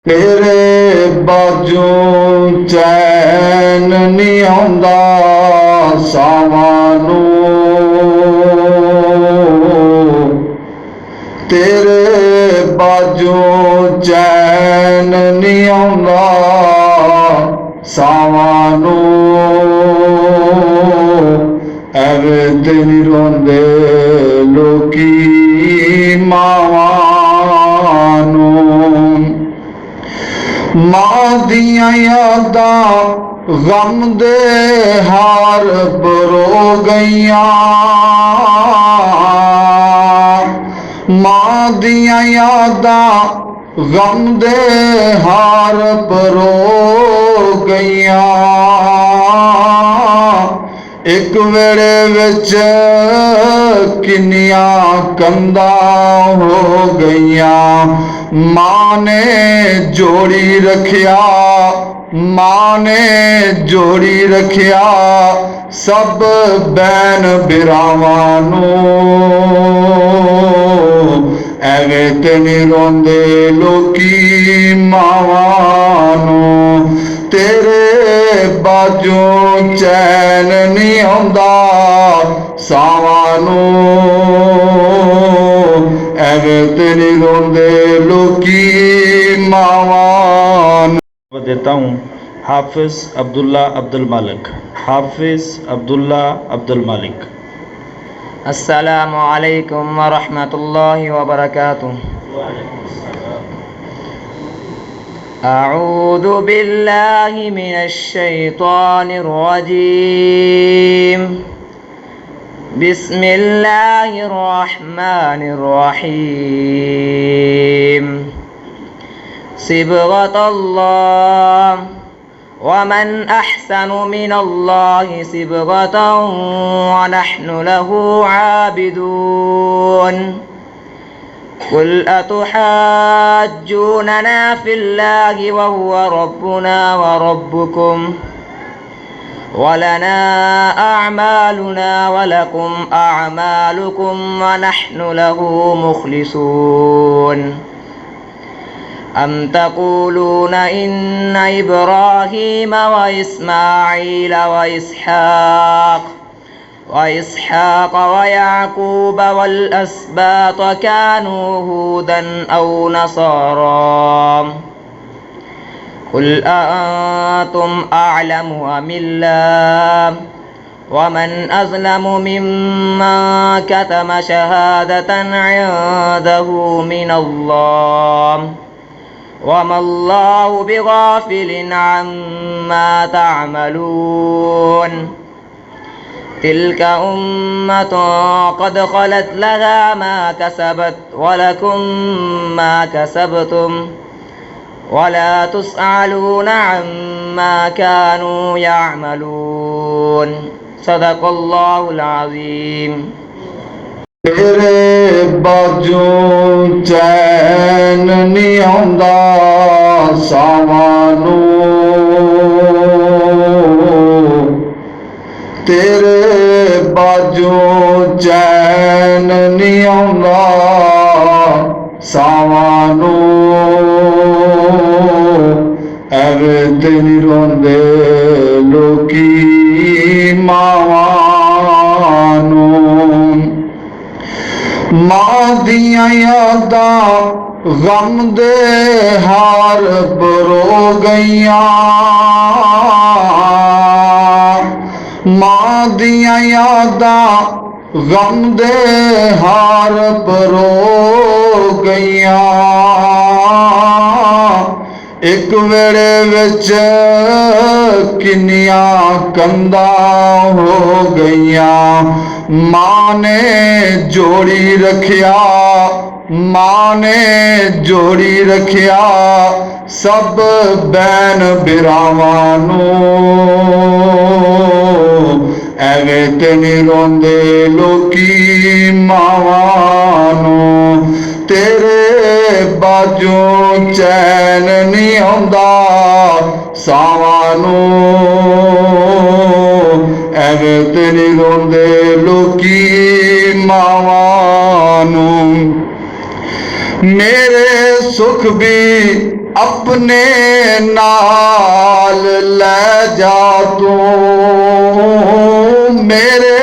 तेरे बाजों चैन नहीं आउंदा सावां तेरे बाजों चैन नहीं आउंदा सावां एवे ते नहीं रोंदे लोकी मावां नूं। मां दियां यादां गम दे हार बरो गईयां, मां दियां यादां गम दे हार बरो गईयां। एक वेड़े विच किन्नियां कंधां हो गईयां। मां ने जोड़ी रखिया, मां ने जोड़ी रखिया सब बैन बिरावां नूं। एवें ते नहीं रोंदे लोकी मावां नूं। तेरे बाजों चैन नहीं आउंदा सावां नूं। एवें ते नहीं रोंदे लोकी मावां नूं। देता हूँ हाफिज अब्दुल्ला अब्दुल मालिक। हाफिज अब्दुल्ला अब्दुल मालिक। अस्सलामु अलैकुम व रहमतुल्लाहि व बरकातुहू। अऊज़ु बिल्लाहि मिनश शैतानिर रजीम। बिस्मिल्लाहिर रहमानिर रहीम। सिबगतल्लाह वमन अहसनु मिनल्लाहि सिबगतन व नहनु लहु आबिदून। कुल अतुहाज्जूनना फिल्लाहि वहुव रब्बुना व रब्बुकुम वलना अअमालुना वलकुम अअमालुकुम व नहनु लहु मुखलिसून। अम तक़ूलून इन्न इब्राहीम व इस्माईल व इसहाक़ व याक़ूब वल अस्बात कानू हूदन औ नसारा। कुल अअंतुम अअलमु अमिल्लाह वमन अज़लमु मिम्मन कतम शहादतन इंदहु मिनल्लाह वमल्लाहु बिगाफिलिन अम्मा तअमलून। तिल्क उम्मतुन क़द ख़लत लहा मा कसबत वलकुम मा कसबतुम वला तुस्अलून अम्मा कानू यअमलून। सदक़ल्लाहुल अज़ीम। तेरे बाजों चैन नहीं आउंदा सावां नूं। तेरे बाजों चैन नहीं आउंदा सावां नूं। एवें ते नहीं रोंदे लोकी मावां नूं। मां दियां यादां गम दे हार बरो गईयां, मां दियां यादां गम दे हार बरो गईयां। एक वेड़े विच किन्नियां कंधां हो गईयां। मां ने जोड़ी रखिया, मां ने जोड़ी रखिया सब बैन बिरावां नूं। एवें ते नहीं रोंदे लोकी मावां नूं। तेरे बाजों चैन नहीं आउंदा सावां नूं। एवें ते नहीं रोंदे लोकी मावां नूं। मेरे सुख भी ਆਪਣੇ ਨਾਲ ਲੈ ਜਾ ਤੂੰ ਮੇਰੇ